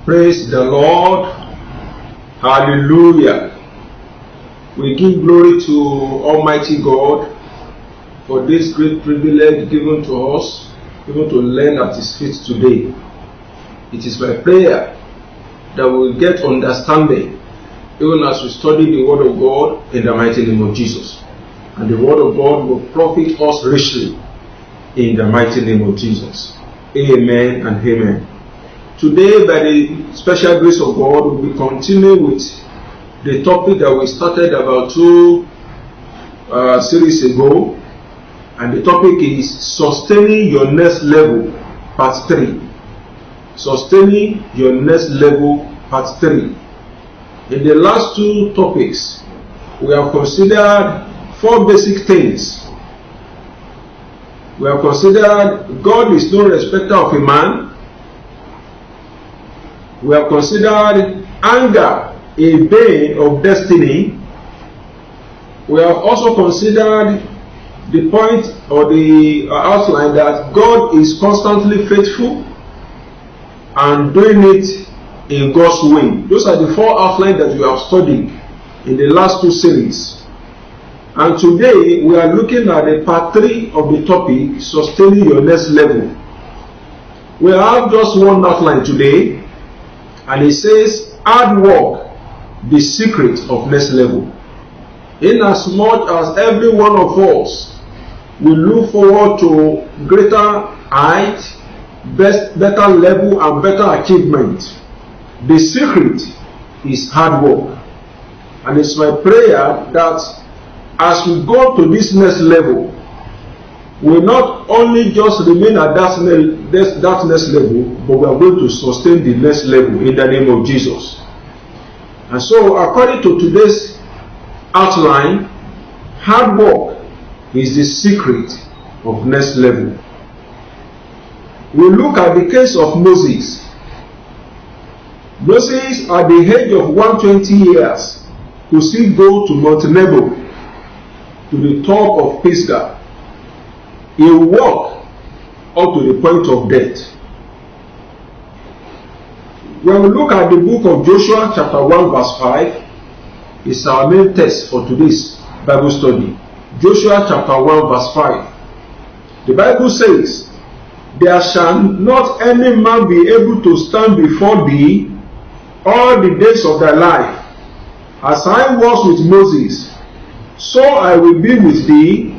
Praise the Lord. Hallelujah. We give glory to Almighty God for this great privilege given to us, even to learn at His feet today. It is my prayer that we will get understanding even as we study the Word of God in the mighty name of Jesus. And the Word of God will profit us richly in the mighty name of Jesus. Amen and amen. Today, by the special grace of God, we will continue with the topic that we started about two series ago. And the topic is Sustaining Your Next Level, Part 3. Sustaining Your Next Level, Part 3. In the last two topics, we have considered four basic things. We have considered God is no respecter of a man. We have considered anger a bane of destiny. We have also considered the point or the outline that God is constantly faithful and doing it in God's way. Those are the four outlines that we have studied in the last two series. And today we are looking at the part 3 of the topic, Sustaining Your Next Level. We have just one outline today, and it says, Hard work, the secret of next level. Inasmuch as every one of us will look forward to greater height, better level, and better achievement, the secret is hard work. And it's my prayer that as we go to this next level, we not only just remain at that next level, but we are going to sustain the next level in the name of Jesus. And so, according to today's outline, hard work is the secret of next level. We look at the case of Moses. Moses, at the age of 120 years, could still go to Mount Nebo, to the top of Pisgah. He walked up to the point of death. When we look at the book of Joshua chapter 1 verse 5, it's our main text for today's Bible study. Joshua chapter 1 verse 5. The Bible says, There shall not any man be able to stand before thee all the days of thy life. As I was with Moses, so I will be with thee.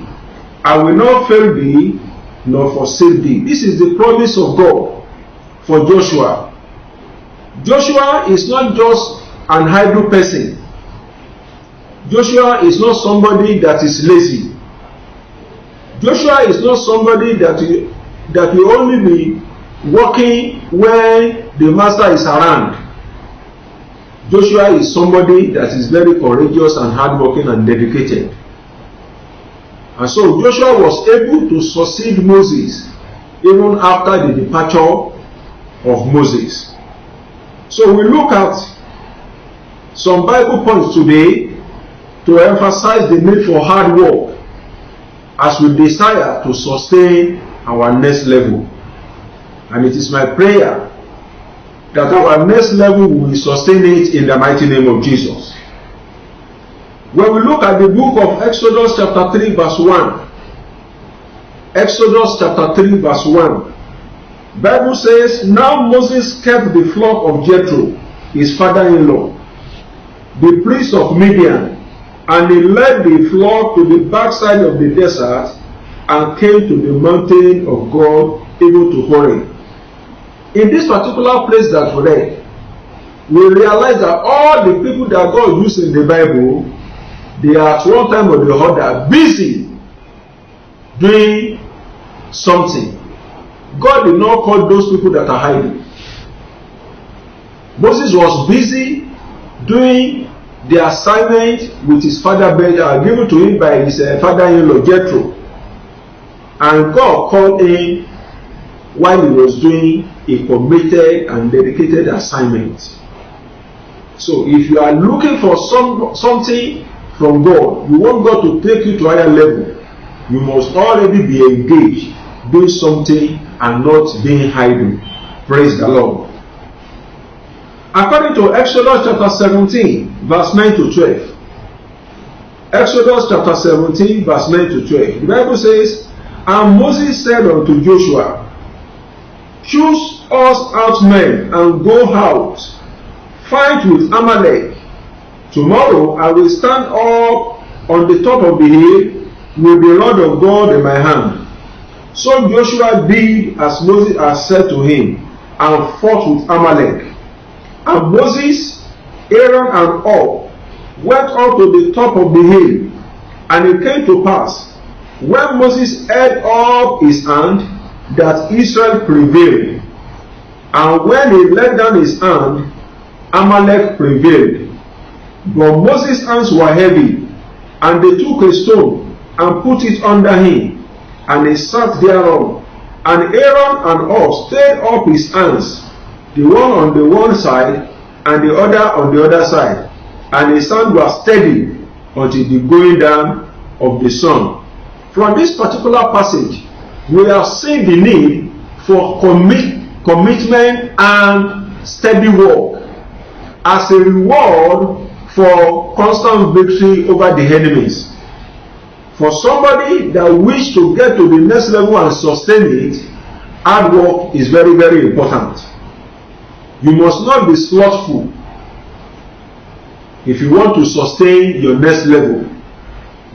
I will not fail thee, nor forsake thee. This is the promise of God for Joshua. Joshua is not just an idle person. Joshua is not somebody that is lazy. Joshua is not somebody that will only be working when the master is around. Joshua is somebody that is very courageous and hardworking and dedicated. And so Joshua was able to succeed Moses even after the departure of Moses. So we look at some Bible points today to emphasize the need for hard work as we desire to sustain our next level. And it is my prayer that our next level will sustain it in the mighty name of Jesus. When we look at the book of Exodus chapter 3 verse 1, Exodus chapter 3 verse 1, Bible says, Now Moses kept the flock of Jethro, his father-in-law, the priest of Midian, and he led the flock to the backside of the desert and came to the mountain of God, even to Horeb. In this particular place that we read, we realize that all the people that God used in the Bible, they are at one time or the other busy doing something. God did not call those people that are hiding. Moses was busy doing the assignment with his father given to him by his father-in-law Jethro. And God called him while he was doing a committed and dedicated assignment. So if you are looking for something from God, you want God to take you to a higher level, you must already be engaged doing something and not being idle. Praise the Lord. According to Exodus chapter 17, verse 9 to 12. Exodus chapter 17, verse 9 to 12. The Bible says, "And Moses said unto Joshua, Choose us out men, and go out, fight with Amalek. Tomorrow I will stand up on the top of the hill with the rod of God in my hand." So Joshua did as Moses had said to him, and fought with Amalek. And Moses, Aaron, and all went up to the top of the hill. And it came to pass, when Moses held up his hand, that Israel prevailed. And when he let down his hand, Amalek prevailed. But Moses' hands were heavy, and they took a stone and put it under him, and he sat thereon. And Aaron and all stayed up his hands, the one on the one side, and the other on the other side. And his hand was steady until the going down of the sun. From this particular passage, we have seen the need for commitment and steady work as a reward for constant victory over the enemies. For somebody that wishes to get to the next level and sustain it, hard work is very, very important. You must not be slothful if you want to sustain your next level.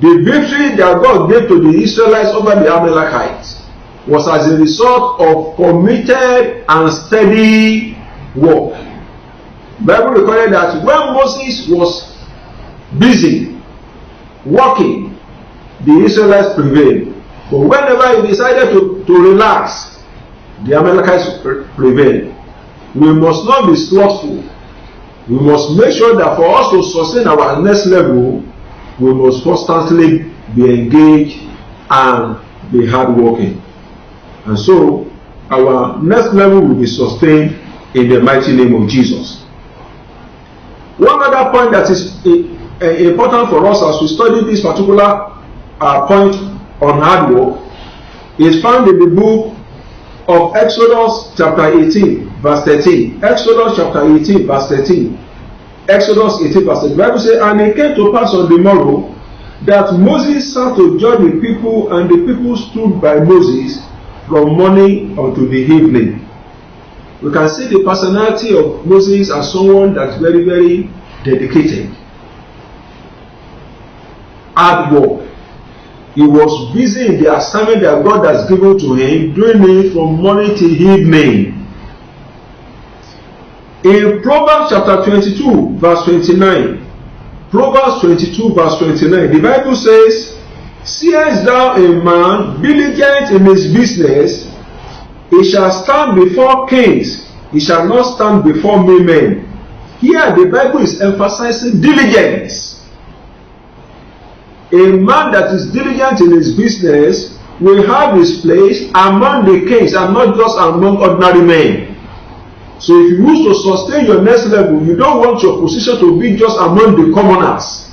The victory that God gave to the Israelites over the Amalekites was as a result of committed and steady work. The Bible recorded that when Moses was busy working, the Israelites prevailed. But whenever he decided to relax, the Amalekites prevailed. We must not be slothful. We must make sure that for us to sustain our next level, we must constantly be engaged and be hardworking. And so, our next level will be sustained in the mighty name of Jesus. One other point that is important for us as we study this particular point on hard work is found in the book of Exodus chapter 18, verse 13. Exodus chapter 18, verse 13. Exodus 18, verse 13. The Bible says, "And it came to pass on the morrow that Moses sat to judge the people, and the people stood by Moses from morning unto the evening." We can see the personality of Moses as someone that's very, very dedicated. Hard work. He was busy in the assignment that God has given to him, doing it from morning till evening. In Proverbs chapter 22, verse 29, Proverbs 22, verse 29, the Bible says, "Seest thou a man diligent in his business, he shall stand before kings, he shall not stand before men." Here the Bible is emphasizing diligence. A man that is diligent in his business will have his place among the kings and not just among ordinary men. So if you wish to sustain your next level, you don't want your position to be just among the commoners.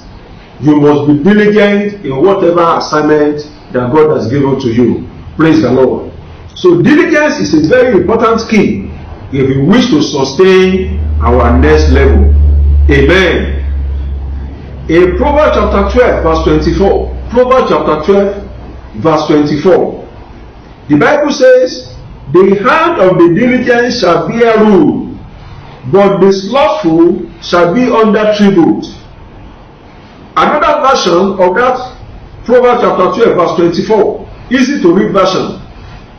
You must be diligent in whatever assignment that God has given to you. Praise the Lord. So diligence is a very important key if we wish to sustain our next level. Amen. In Proverbs chapter 12, verse 24, Proverbs chapter 12, verse 24, the Bible says, "The hand of the diligent shall bear rule, but the slothful shall be under tribute." Another version of that Proverbs chapter 12, verse 24, easy to read version.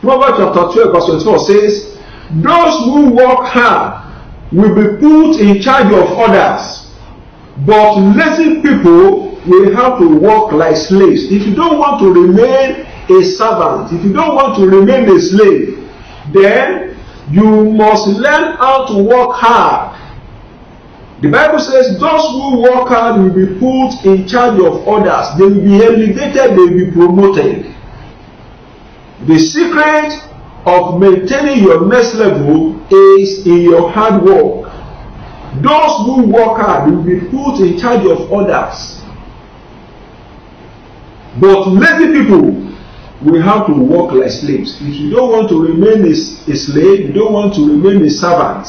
Proverbs chapter 12, verse 24 says, "Those who work hard will be put in charge of others, but lazy people will have to work like slaves." If you don't want to remain a servant, if you don't want to remain a slave, then you must learn how to work hard. The Bible says those who work hard will be put in charge of others. They will be elevated, they will be promoted. The secret of maintaining your next level is in your hard work. Those who work hard will be put in charge of others. But lazy people will have to work like slaves. If you don't want to remain a slave, you don't want to remain a servant,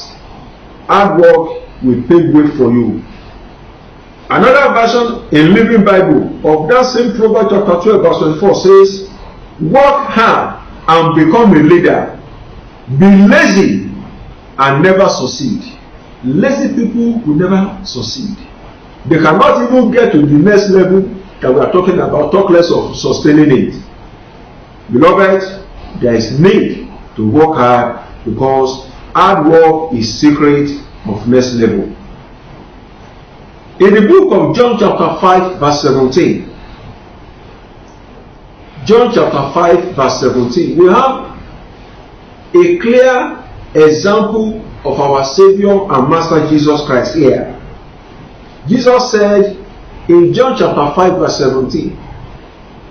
hard work will pave way for you. Another version in Living Bible of that same Proverbs chapter 12 verse 24 says, work hard and become a leader. Be lazy and never succeed. Lazy people will never succeed. They cannot even get to the next level that we are talking about, talk less of sustaining it. Beloved, there is need to work hard, because hard work is secret of next level. In the book of John chapter 5 verse 17, John chapter 5 verse 17, we have a clear example of our Savior and Master Jesus Christ here. Jesus said in John chapter 5 verse 17,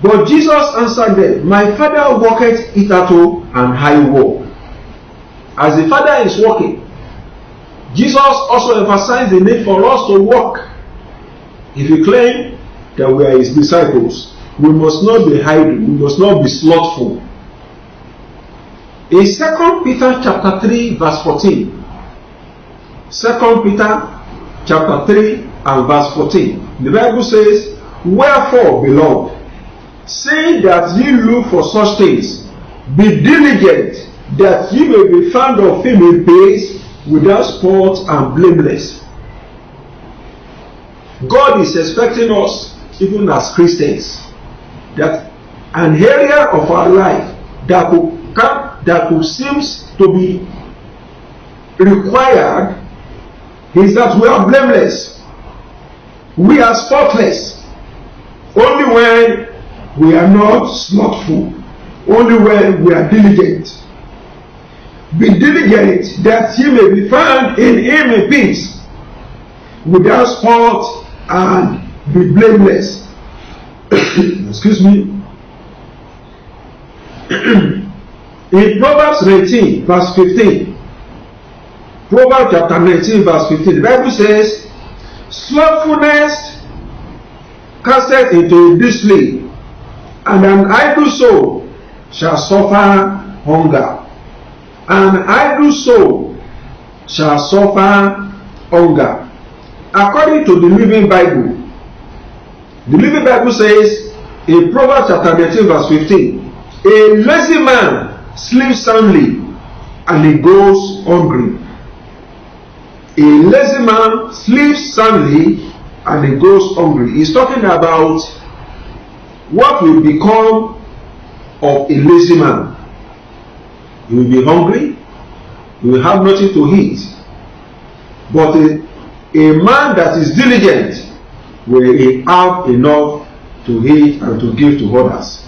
but Jesus answered them, my Father worketh hitherto, and I work. As the Father is working, Jesus also emphasized the need for us to work. If we claim that we are his disciples, we must not be idle, we must not be slothful. In 2 Peter chapter 3 verse 14, 2 Peter chapter 3 and verse 14, the Bible says, wherefore, beloved, seeing that ye look for such things, be diligent that ye may be found of him in peace, without spot and blameless. God is expecting us, even as Christians, that an area of our life that could seems to be required is that we are blameless, we are spotless. Only when we are not slothful, only when we are diligent. Be diligent that ye may be found in him in peace, without spot and be blameless. Excuse me. In Proverbs 19 verse 15, Proverbs chapter 19 verse 15, the Bible says, slothfulness casteth into a deep sleep, and an idle soul shall suffer hunger. An idle soul shall suffer hunger. According to the Living Bible says in Proverbs chapter 19 verse 15, a lazy man sleeps soundly and he goes hungry. A lazy man sleeps soundly and he goes hungry. He's talking about what will become of a lazy man. He will be hungry, he will have nothing to eat. But a man that is diligent will have enough to eat and to give to others.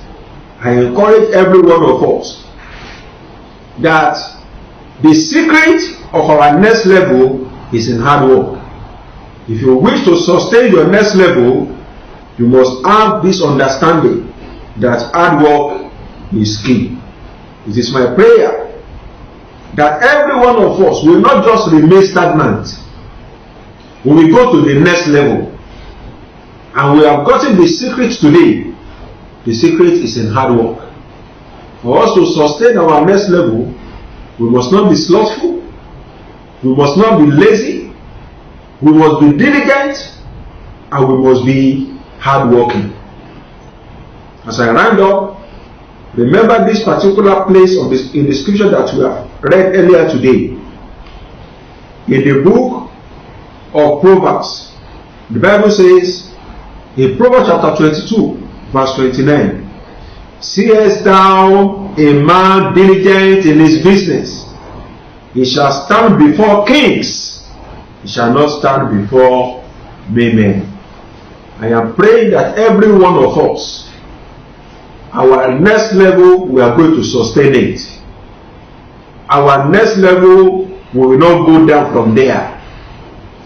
I encourage every one of us that the secret of our next level is in hard work. If you wish to sustain your next level, you must have this understanding that hard work is key. It is my prayer that every one of us will not just remain stagnant. When we go to the next level, and we have gotten the secret today, the secret is in hard work. For us to sustain our next level, we must not be slothful, we must not be lazy, we must be diligent, and we must be hardworking. As I round up, remember this particular place in the scripture that we have read earlier today. In the book of Proverbs, the Bible says in Proverbs chapter 22 verse 29, seest thou a man diligent in his business, he shall stand before kings, he shall not stand before men. I am praying that every one of us, our next level, we are going to sustain it. Our next level, we will not go down from there.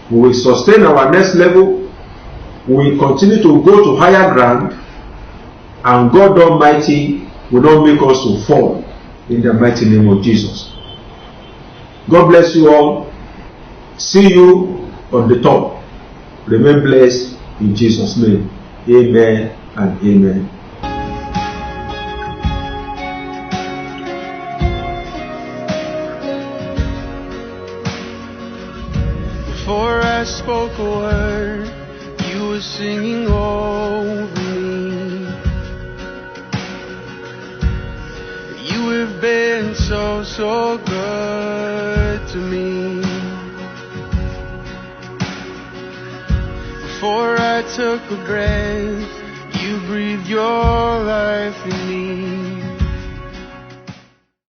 We will sustain our next level. We will continue to go to higher ground, and God Almighty will not make us to fall, in the mighty name of Jesus. God bless you all. See you on the top. Remain blessed in Jesus' name. Amen and amen. For spoke a word, you were singing over me. You have been so, so good to me. Before I took a breath, you breathed your life in me.